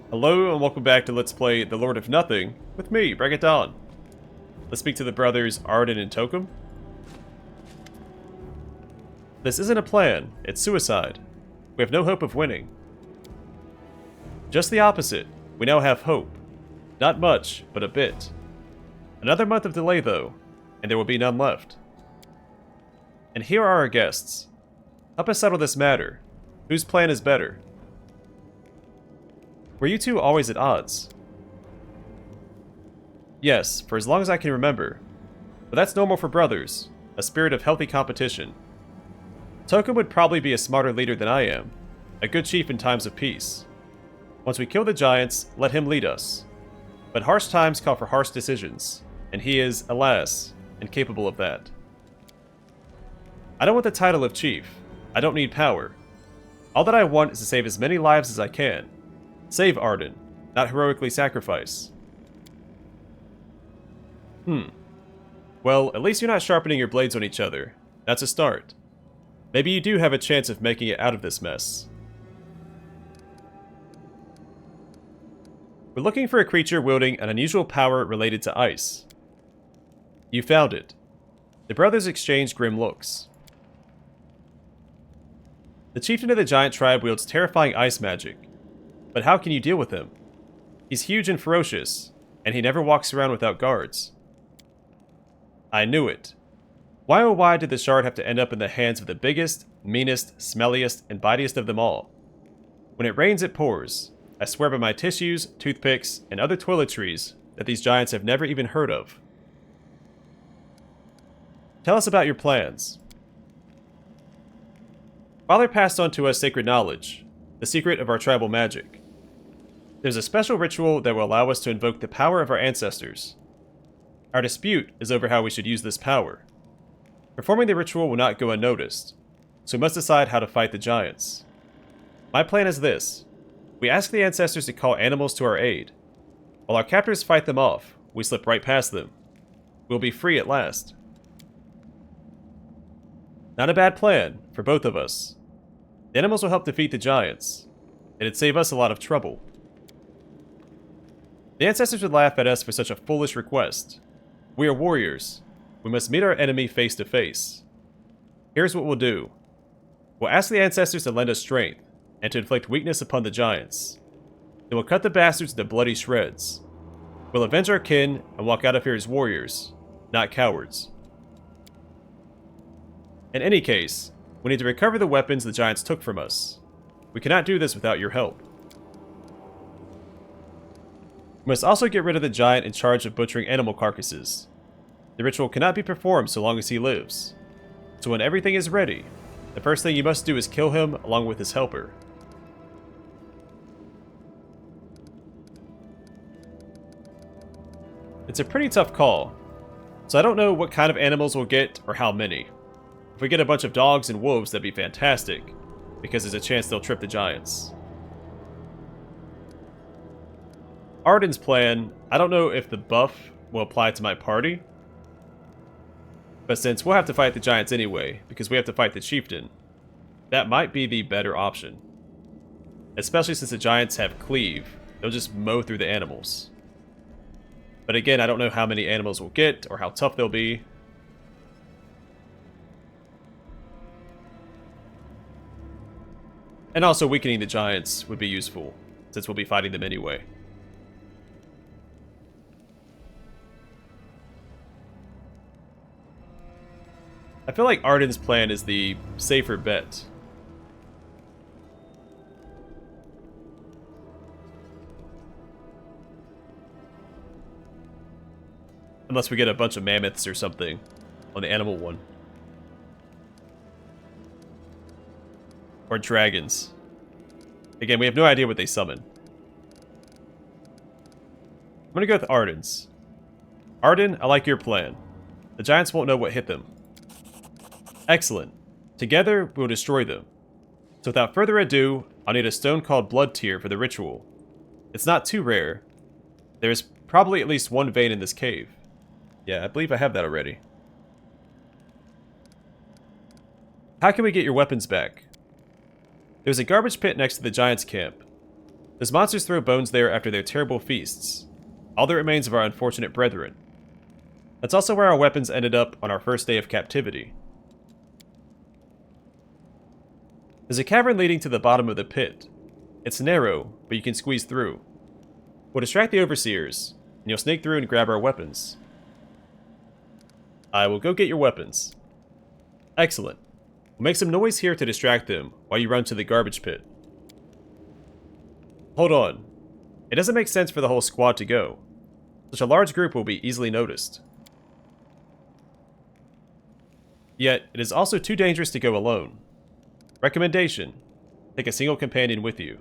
Hello and welcome back to Let's Play The Lord of Nothing with me, Rekarth. Let's speak to the brothers Ardin and Tokum. This isn't a plan, it's suicide. We have no hope of winning. Just the opposite, we now have hope. Not much, but a bit. Another month of delay though, and there will be none left. And here are our guests. Help us settle this matter. Whose plan is better? Were you two always at odds? Yes, for as long as I can remember. But that's normal for brothers, a spirit of healthy competition. Tokum would probably be a smarter leader than I am, a good chief in times of peace. Once we kill the giants, let him lead us. But harsh times call for harsh decisions, and he is, alas, incapable of that. I don't want the title of chief. I don't need power. All that I want is to save as many lives as I can. Save Ardin, not heroically sacrifice. Well, at least you're not sharpening your blades on each other. That's a start. Maybe you do have a chance of making it out of this mess. We're looking for a creature wielding an unusual power related to ice. You found it. The brothers exchange grim looks. The chieftain of the giant tribe wields terrifying ice magic. But how can you deal with him? He's huge and ferocious, and he never walks around without guards. I knew it. Why oh why did the shard have to end up in the hands of the biggest, meanest, smelliest, and bitiest of them all? When it rains, it pours. I swear by my tissues, toothpicks, and other toiletries that these giants have never even heard of. Tell us about your plans. Father passed on to us sacred knowledge, the secret of our tribal magic. There's a special ritual that will allow us to invoke the power of our ancestors. Our dispute is over how we should use this power. Performing the ritual will not go unnoticed, so we must decide how to fight the giants. My plan is this. We ask the ancestors to call animals to our aid. While our captors fight them off, we slip right past them. We'll be free at last. Not a bad plan, for both of us. The animals will help defeat the giants, and it'd save us a lot of trouble. The ancestors would laugh at us for such a foolish request. We are warriors. We must meet our enemy face to face. Here's what we'll do. We'll ask the ancestors to lend us strength, and to inflict weakness upon the giants. Then we'll cut the bastards into bloody shreds. We'll avenge our kin and walk out of here as warriors, not cowards. In any case, we need to recover the weapons the giants took from us. We cannot do this without your help. We must also get rid of the giant in charge of butchering animal carcasses. The ritual cannot be performed so long as he lives. So when everything is ready, the first thing you must do is kill him along with his helper. It's a pretty tough call, so I don't know what kind of animals we'll get or how many. If we get a bunch of dogs and wolves, that'd be fantastic, because there's a chance they'll trip the giants. Ardin's plan, I don't know if the buff will apply to my party, but since we'll have to fight the giants anyway, because we have to fight the chieftain, that might be the better option. Especially since the giants have cleave, they'll just mow through the animals. But again, I don't know how many animals we'll get, or how tough they'll be. And also weakening the giants would be useful, since we'll be fighting them anyway. I feel like Ardin's plan is the safer bet. Unless we get a bunch of mammoths or something on the animal one. Or dragons. Again, we have no idea what they summon. I'm gonna go with Ardin's. Ardin, I like your plan. The giants won't know what hit them. Excellent. Together, we'll destroy them. So without further ado, I'll need a stone called Blood Tear for the ritual. It's not too rare. There is probably at least one vein in this cave. Yeah, I believe I have that already. How can we get your weapons back? There's a garbage pit next to the giants' camp. Those monsters throw bones there after their terrible feasts, all that remains of our unfortunate brethren. That's also where our weapons ended up on our first day of captivity. There's a cavern leading to the bottom of the pit. It's narrow, but you can squeeze through. We'll distract the overseers, and you'll sneak through and grab our weapons. I will go get your weapons. Excellent. We'll make some noise here to distract them while you run to the garbage pit. Hold on. It doesn't make sense for the whole squad to go. Such a large group will be easily noticed. Yet, it is also too dangerous to go alone. Recommendation: take a single companion with you.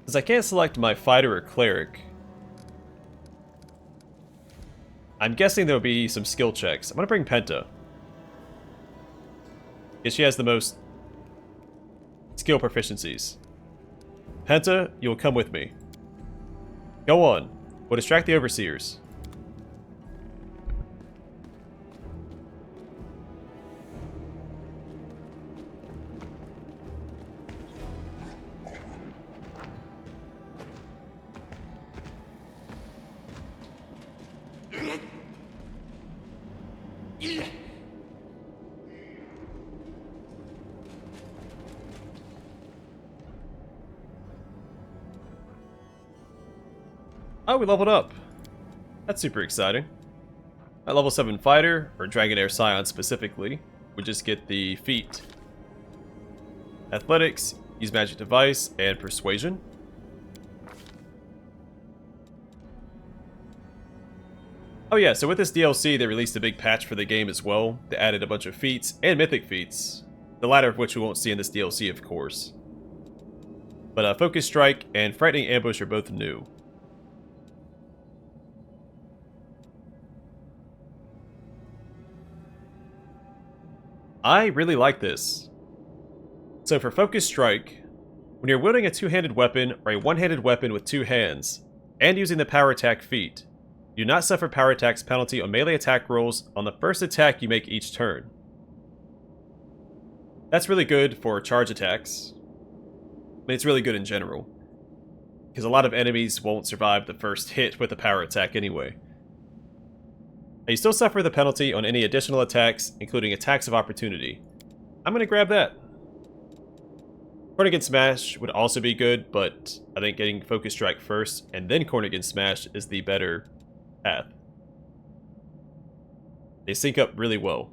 Since I can't select my fighter or cleric, I'm guessing there'll be some skill checks. I'm gonna bring Penta. Guess she has the most skill proficiencies. Penta, you'll come with me. Go on. We'll distract the overseers. Oh, we leveled up. That's super exciting. At level 7 fighter, or Dragonair Scion specifically, we just get the feat. Athletics, use magic device, and persuasion. Oh yeah, so with this DLC they released a big patch for the game as well. They added a bunch of feats and mythic feats, the latter of which we won't see in this DLC of course. But Focus Strike and Frightening Ambush are both new. I really like this. So for Focus Strike, when you're wielding a two-handed weapon or a one-handed weapon with two hands, and using the power attack feat, you do not suffer power attack's penalty on melee attack rolls on the first attack you make each turn. That's really good for charge attacks. I mean, it's really good in general, because a lot of enemies won't survive the first hit with a power attack anyway. You still suffer the penalty on any additional attacks, including attacks of opportunity. I'm gonna grab that. Cornigan Smash would also be good, but I think getting Focus Strike first and then Cornigan Smash is the better path. They sync up really well.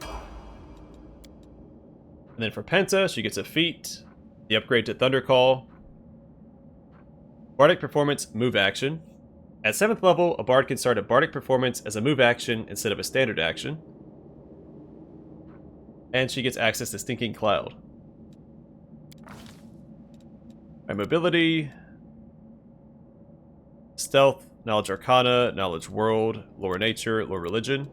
And then for Penta, she gets a feat, the upgrade to Thunder Call, Bardic Performance move action. At 7th level, a bard can start a Bardic Performance as a move action instead of a standard action. And she gets access to Stinking Cloud. Right, mobility, Stealth, Knowledge Arcana, Knowledge World, Lore Nature, Lore Religion.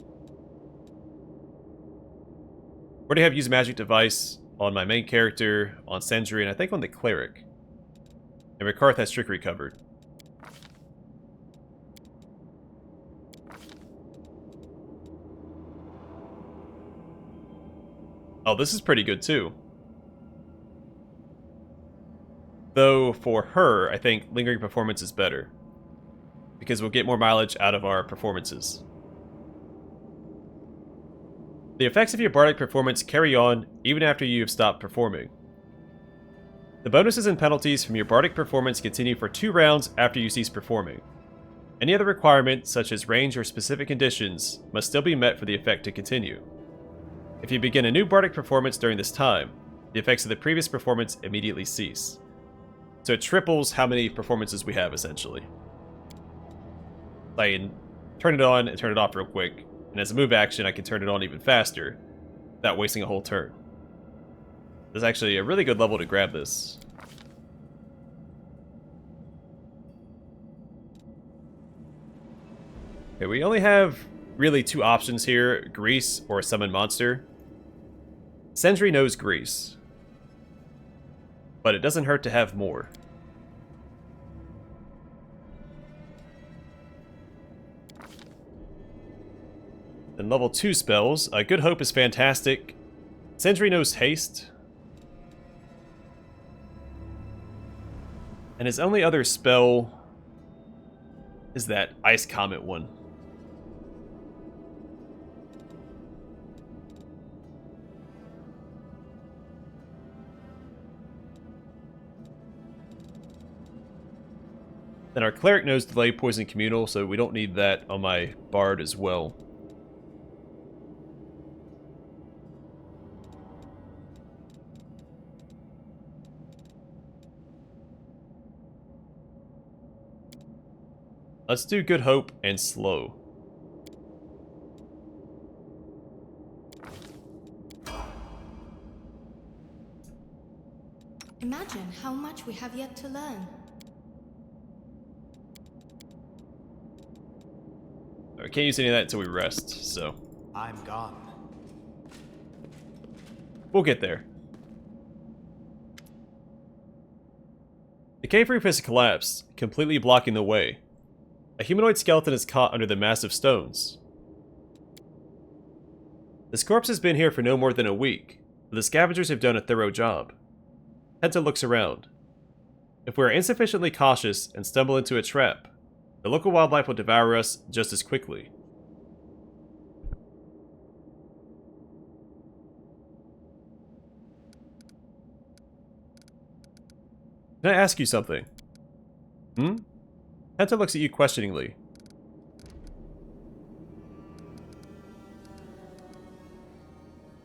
Already have Use Magic Device on my main character, on Sendri, and I think on the Cleric. And Rekarth has Trickery covered. Oh, this is pretty good too. Though, for her, I think Lingering Performance is better. Because we'll get more mileage out of our performances. The effects of your Bardic Performance carry on even after you have stopped performing. The bonuses and penalties from your Bardic Performance continue for 2 rounds after you cease performing. Any other requirement, such as range or specific conditions, must still be met for the effect to continue. If you begin a new Bardic Performance during this time, the effects of the previous performance immediately cease. So it triples how many performances we have, essentially. I can turn it on and turn it off real quick, and as a move action I can turn it on even faster, without wasting a whole turn. There's actually a really good level to grab this. Okay, we only have really two options here, Grease or Summon Monster. Sendri knows Grease, but it doesn't hurt to have more. Then level 2 spells. Good Hope is fantastic. Sendri knows Haste. And his only other spell is that Ice Comet one. Then our Cleric knows Delay Poison Communal, so we don't need that on my Bard as well. Let's do Good Hope and Slow. Imagine how much we have yet to learn. I can't use any of that until we rest, so I'm gone. we'll get there. The cave roof has collapsed, completely blocking the way. A humanoid skeleton is caught under the massive stones. This corpse has been here for no more than a week, but the scavengers have done a thorough job. Penta looks around. If we are insufficiently cautious and stumble into a trap, the local wildlife will devour us just as quickly. Can I ask you something? Penta looks at you questioningly.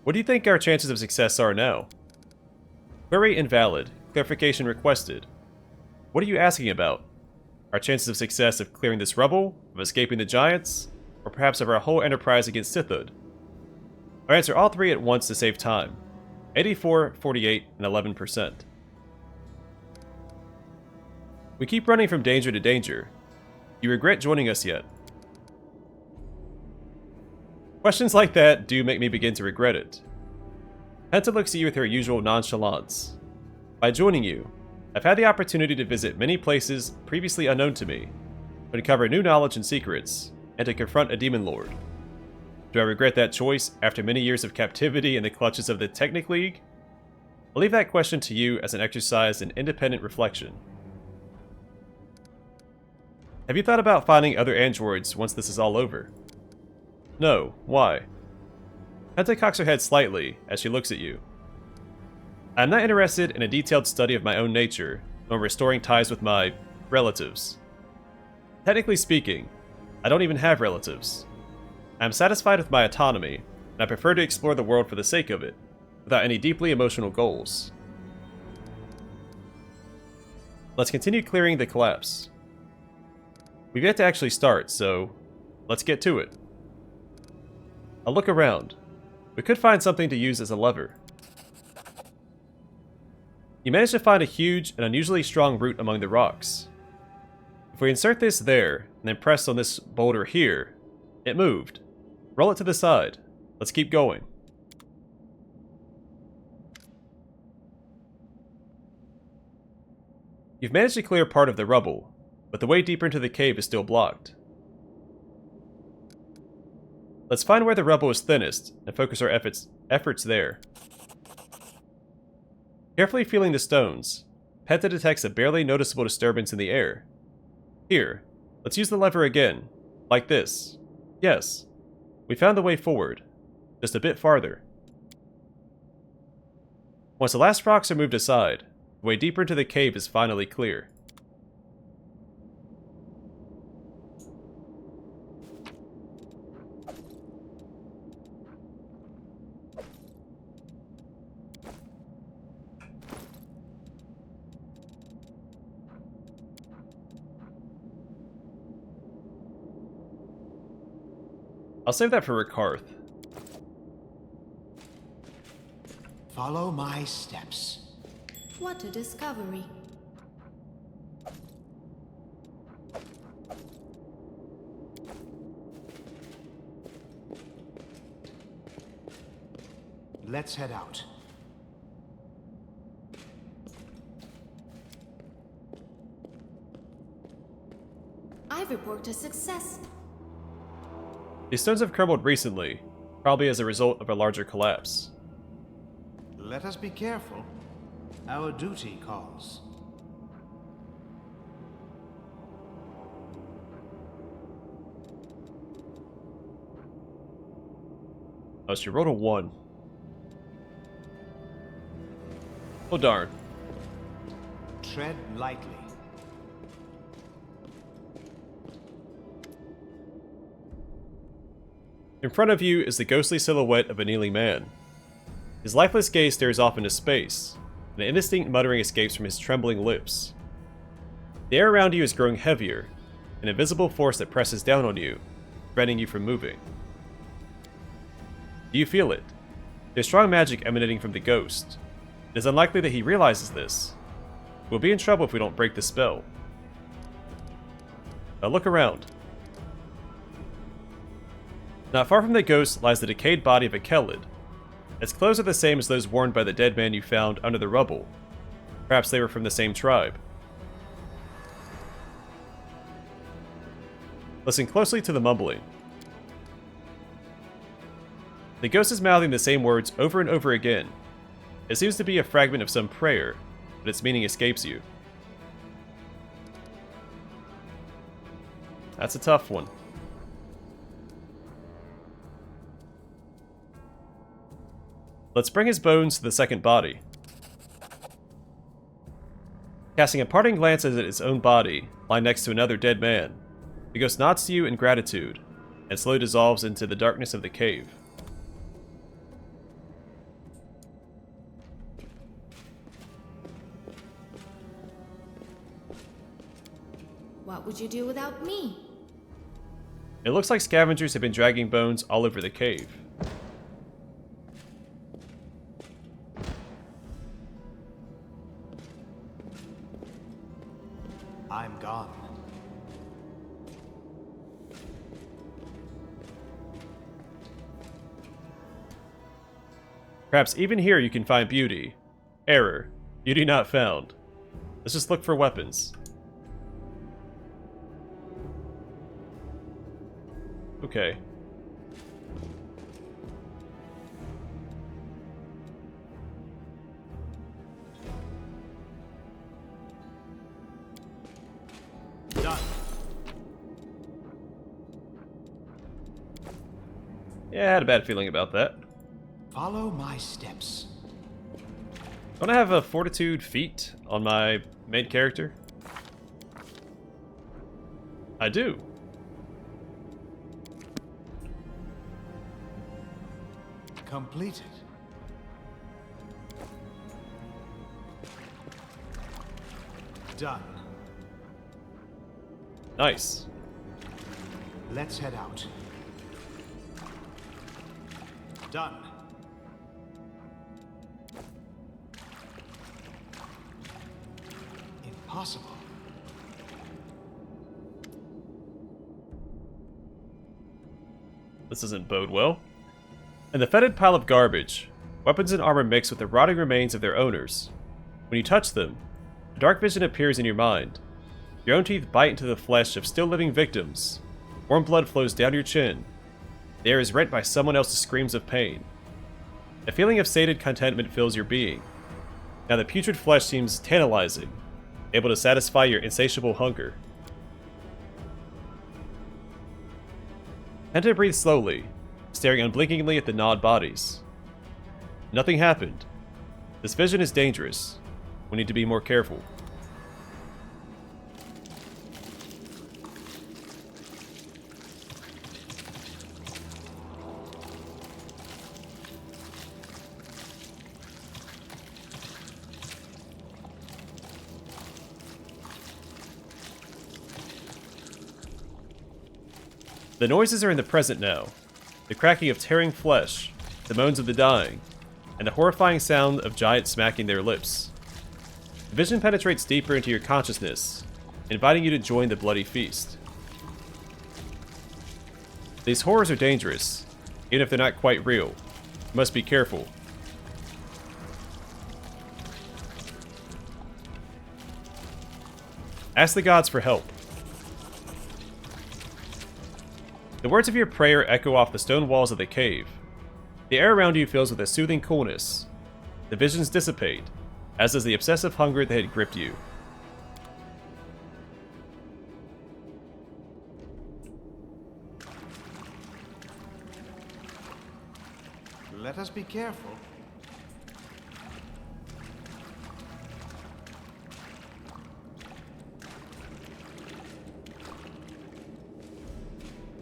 What do you think our chances of success are now? Query invalid. Clarification requested. What are you asking about? Our chances of success of clearing this rubble, of escaping the giants, or perhaps of our whole enterprise against Sithhood? I'll answer all three at once to save time. 84, 48, and 11%. We keep running from danger to danger. Do you regret joining us yet? Questions like that do make me begin to regret it. Penta looks at you with her usual nonchalance. By joining you, I've had the opportunity to visit many places previously unknown to me, to uncover new knowledge and secrets, and to confront a demon lord. Do I regret that choice after many years of captivity in the clutches of the Technic League? I'll leave that question to you as an exercise in independent reflection. Have you thought about finding other androids once this is all over? No. Why? Penta cocks her head slightly as she looks at you. I'm not interested in a detailed study of my own nature, nor restoring ties with my relatives. Technically speaking, I don't even have relatives. I am satisfied with my autonomy, and I prefer to explore the world for the sake of it, without any deeply emotional goals. Let's continue clearing the collapse. We've yet to actually start, so let's get to it. I'll look around. We could find something to use as a lever. You managed to find a huge and unusually strong root among the rocks. If we insert this there, and then press on this boulder here, it moved. Roll it to the side. Let's keep going. You've managed to clear part of the rubble, but the way deeper into the cave is still blocked. Let's find where the rubble is thinnest, and focus our efforts there. Carefully feeling the stones, Penta detects a barely noticeable disturbance in the air. Here, let's use the lever again, like this. Yes, we found the way forward, just a bit farther. Once the last rocks are moved aside, the way deeper into the cave is finally clear. I'll save that for Rekarth. Follow my steps. What a discovery. Let's head out. I report a success. These stones have crumbled recently, probably as a result of a larger collapse. Let us be careful. Our duty calls. Oh, she rolled a 1. Oh darn. Tread lightly. In front of you is the ghostly silhouette of a kneeling man. His lifeless gaze stares off into space, and an indistinct muttering escapes from his trembling lips. The air around you is growing heavier, an invisible force that presses down on you, preventing you from moving. Do you feel it? There's strong magic emanating from the ghost. It is unlikely that he realizes this. We'll be in trouble if we don't break the spell. Now look around. Not far from the ghost lies the decayed body of a Kellid. Its clothes are the same as those worn by the dead man you found under the rubble. Perhaps they were from the same tribe. Listen closely to the mumbling. The ghost is mouthing the same words over and over again. It seems to be a fragment of some prayer, but its meaning escapes you. That's a tough one. Let's bring his bones to the second body. Casting a parting glance at its own body, lying next to another dead man, the ghost nods to you in gratitude, and slowly dissolves into the darkness of the cave. What would you do without me? It looks like scavengers have been dragging bones all over the cave. I'm gone. Perhaps even here you can find beauty. Error. Beauty not found. Let's just look for weapons. Okay. Done. Yeah, I had a bad feeling about that. Follow my steps. Don't I have a fortitude feat on my main character? I do. Completed. Done. Nice. Let's head out. Done. Impossible. This doesn't bode well. In the fetid pile of garbage, weapons and armor mix with the rotting remains of their owners. When you touch them, a dark vision appears in your mind. Your own teeth bite into the flesh of still living victims. Warm blood flows down your chin. The air is rent by someone else's screams of pain. A feeling of sated contentment fills your being. Now the putrid flesh seems tantalizing, able to satisfy your insatiable hunger. Penta breathes slowly, staring unblinkingly at the gnawed bodies. Nothing happened. This vision is dangerous. We need to be more careful. The noises are in the present now. The cracking of tearing flesh, the moans of the dying, and the horrifying sound of giants smacking their lips. The vision penetrates deeper into your consciousness, inviting you to join the bloody feast. These horrors are dangerous, even if they're not quite real. You must be careful. Ask the gods for help. The words of your prayer echo off the stone walls of the cave. The air around you fills with a soothing coolness. The visions dissipate, as does the obsessive hunger that had gripped you. Let us be careful.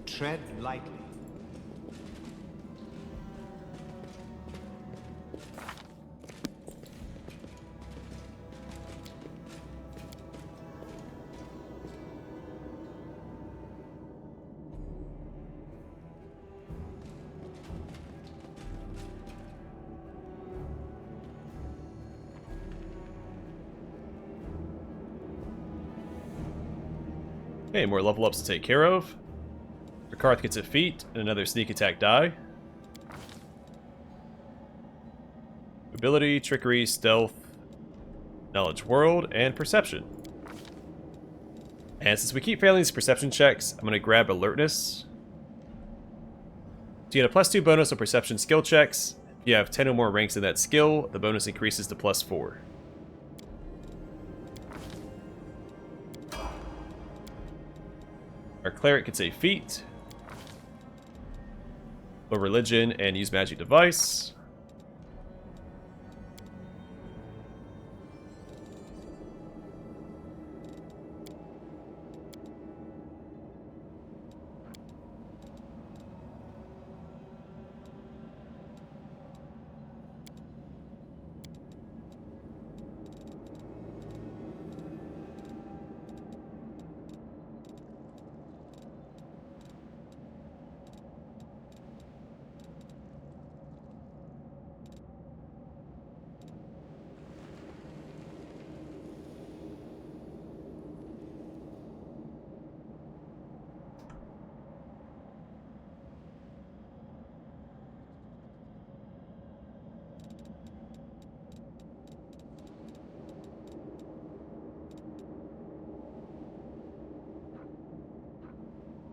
Tread lightly. Okay, more level ups to take care of. Rekarth gets a feat and another sneak attack die. Ability, trickery, stealth, knowledge world, and perception. And since we keep failing these perception checks, I'm going to grab alertness. So you get a +2 bonus on perception skill checks. If you have 10 or more ranks in that skill, the bonus increases to +4. Our cleric gets a feat. Low religion and use magic device.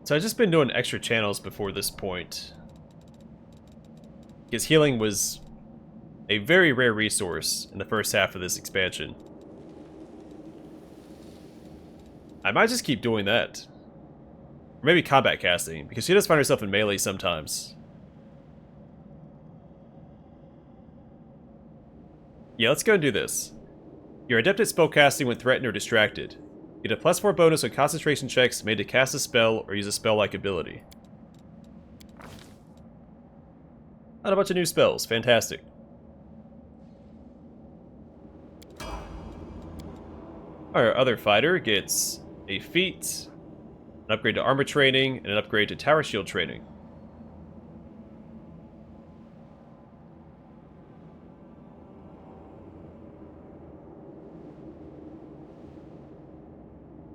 So I've just been doing extra channels before this point, because healing was a very rare resource in the first half of this expansion. I might just keep doing that. Or maybe combat casting, because she does find herself in melee sometimes. Yeah, let's go and do this. You're adept at spellcasting when threatened or distracted. Get a +4 bonus on concentration checks made to cast a spell or use a spell-like ability. Not a bunch of new spells. Fantastic. Our other fighter gets a feat, an upgrade to armor training, and an upgrade to tower shield training.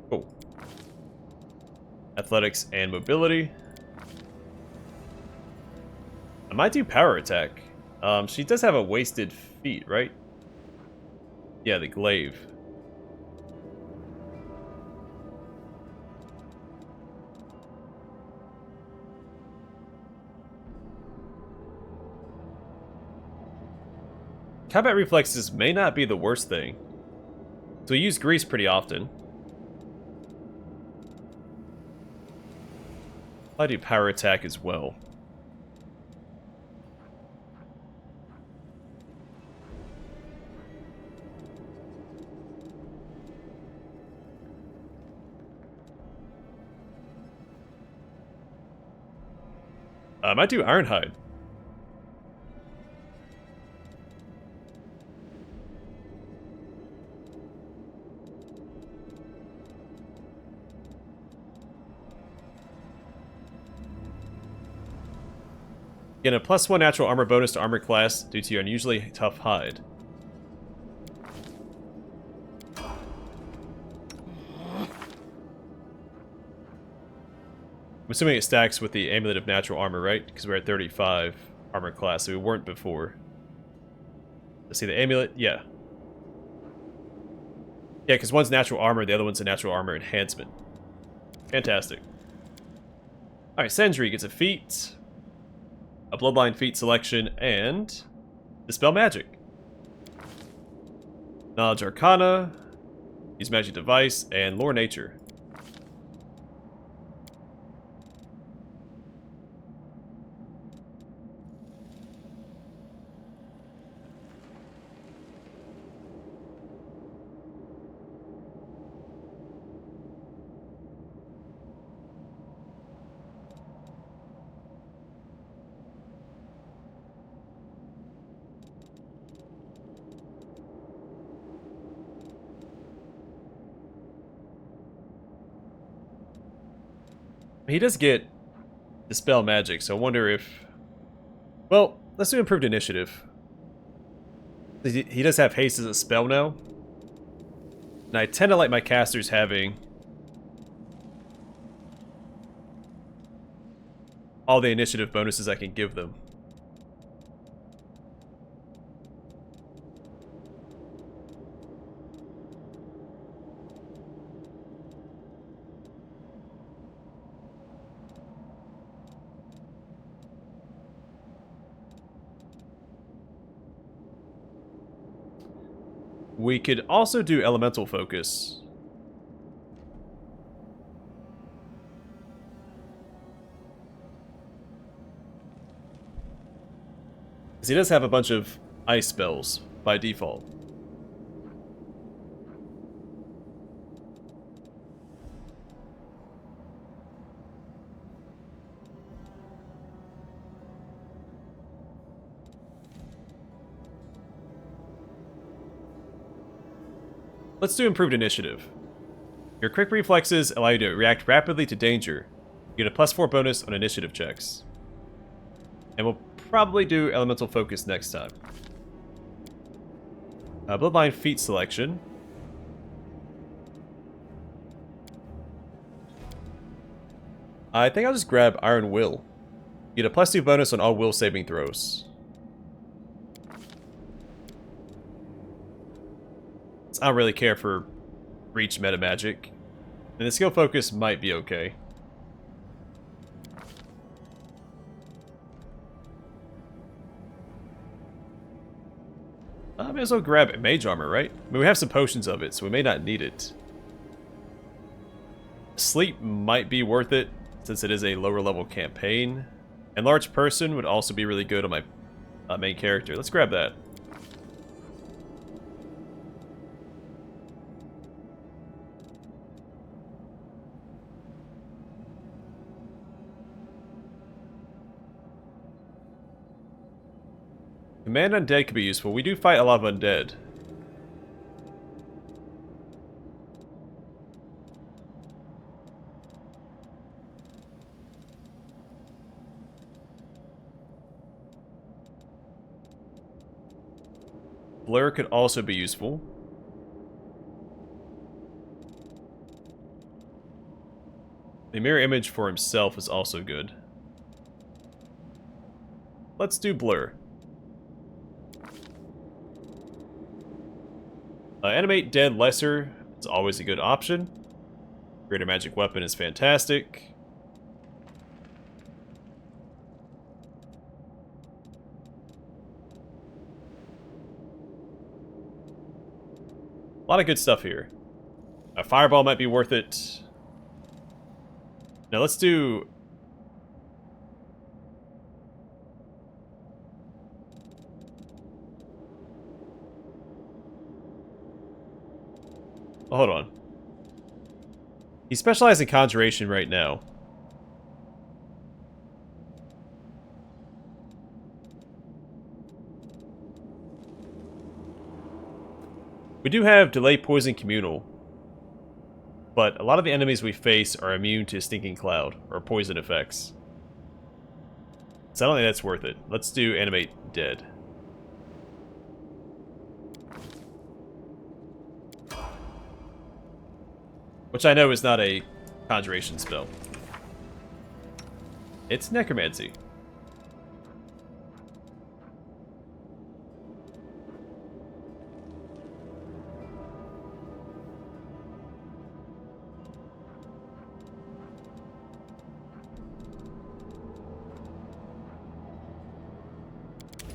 Cool. Athletics and mobility. I might do power attack. She does have a wasted feat, right? Yeah, the glaive. Combat reflexes may not be the worst thing. So we use grease pretty often. I do power attack as well. I might do Ironhide. Get a +1 natural armor bonus to armor class due to your unusually tough hide. I'm assuming it stacks with the Amulet of Natural Armor, right? Because we're at 35 armor class, so we weren't before. Let's see the amulet. Yeah. Yeah, because one's natural armor, the other one's a natural armor enhancement. Fantastic. Alright, Sendri gets a feat, a bloodline feat selection, and Dispel Magic. Knowledge Arcana, use Magic Device, and Lore Nature. He does get Dispel Magic, so I wonder if... Well, let's do Improved Initiative. He does have Haste as a spell now. And I tend to like my casters having all the initiative bonuses I can give them. We could also do Elemental Focus. Because he does have a bunch of ice spells by default. Let's do Improved Initiative. Your quick reflexes allow you to react rapidly to danger. You get a +4 bonus on initiative checks. And we'll probably do Elemental Focus next time. Bloodline feat selection. I think I'll just grab Iron Will. You get a +2 bonus on all will saving throws. I don't really care for Reach meta magic. And the skill focus might be okay. I may as well grab Mage Armor, right? I mean, we have some potions of it, so we may not need it. Sleep might be worth it, since it is a lower level campaign. Enlarged Person would also be really good on my main character. Let's grab that. Command Undead could be useful. We do fight a lot of undead. Blur could also be useful. The mirror image for himself is also good. Let's do Blur. Animate Dead Lesser is always a good option. Greater Magic Weapon is fantastic. A lot of good stuff here. A Fireball might be worth it. Now let's do... Oh, hold on. He specializes in Conjuration right now. We do have Delay Poison Communal, but a lot of the enemies we face are immune to Stinking Cloud, or poison effects. So I don't think that's worth it. Let's do Animate Dead. Which I know is not a Conjuration spell. It's Necromancy.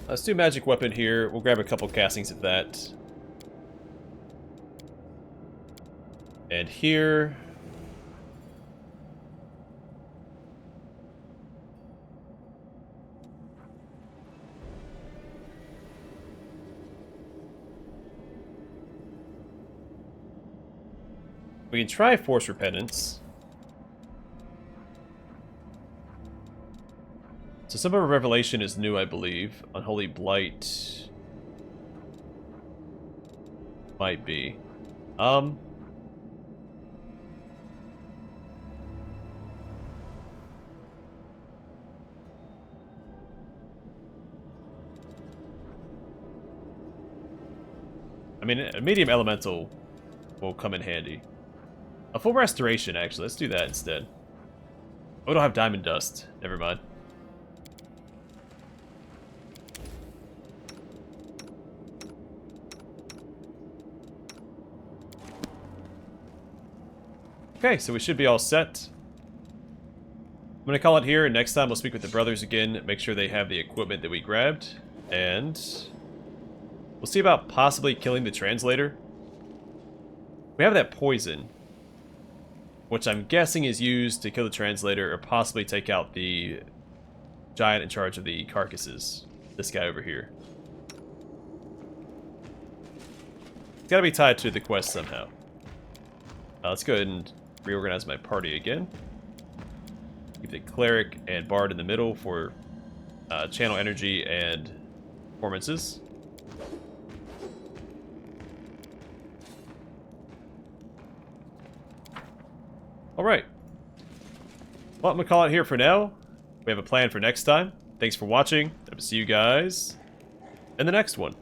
Let's do magic weapon here. We'll grab a couple castings of that. And here... we can try Force Repentance. So some of our Revelation is new, I believe. Unholy Blight... might be. I mean, a medium elemental will come in handy. A full restoration, actually. Let's do that instead. Oh, we don't have diamond dust. Never mind. Okay, so we should be all set. I'm going to call it here, and next time we'll speak with the brothers again, make sure they have the equipment that we grabbed, and we'll see about possibly killing the translator. We have that poison, which I'm guessing is used to kill the translator or possibly take out the giant in charge of the carcasses. This guy over here. It's got to be tied to the quest somehow. Let's go ahead and reorganize my party again. Keep the cleric and bard in the middle for channel energy and performances. Alright. Well, I'm going to call it here for now. We have a plan for next time. Thanks for watching. I will see you guys in the next one.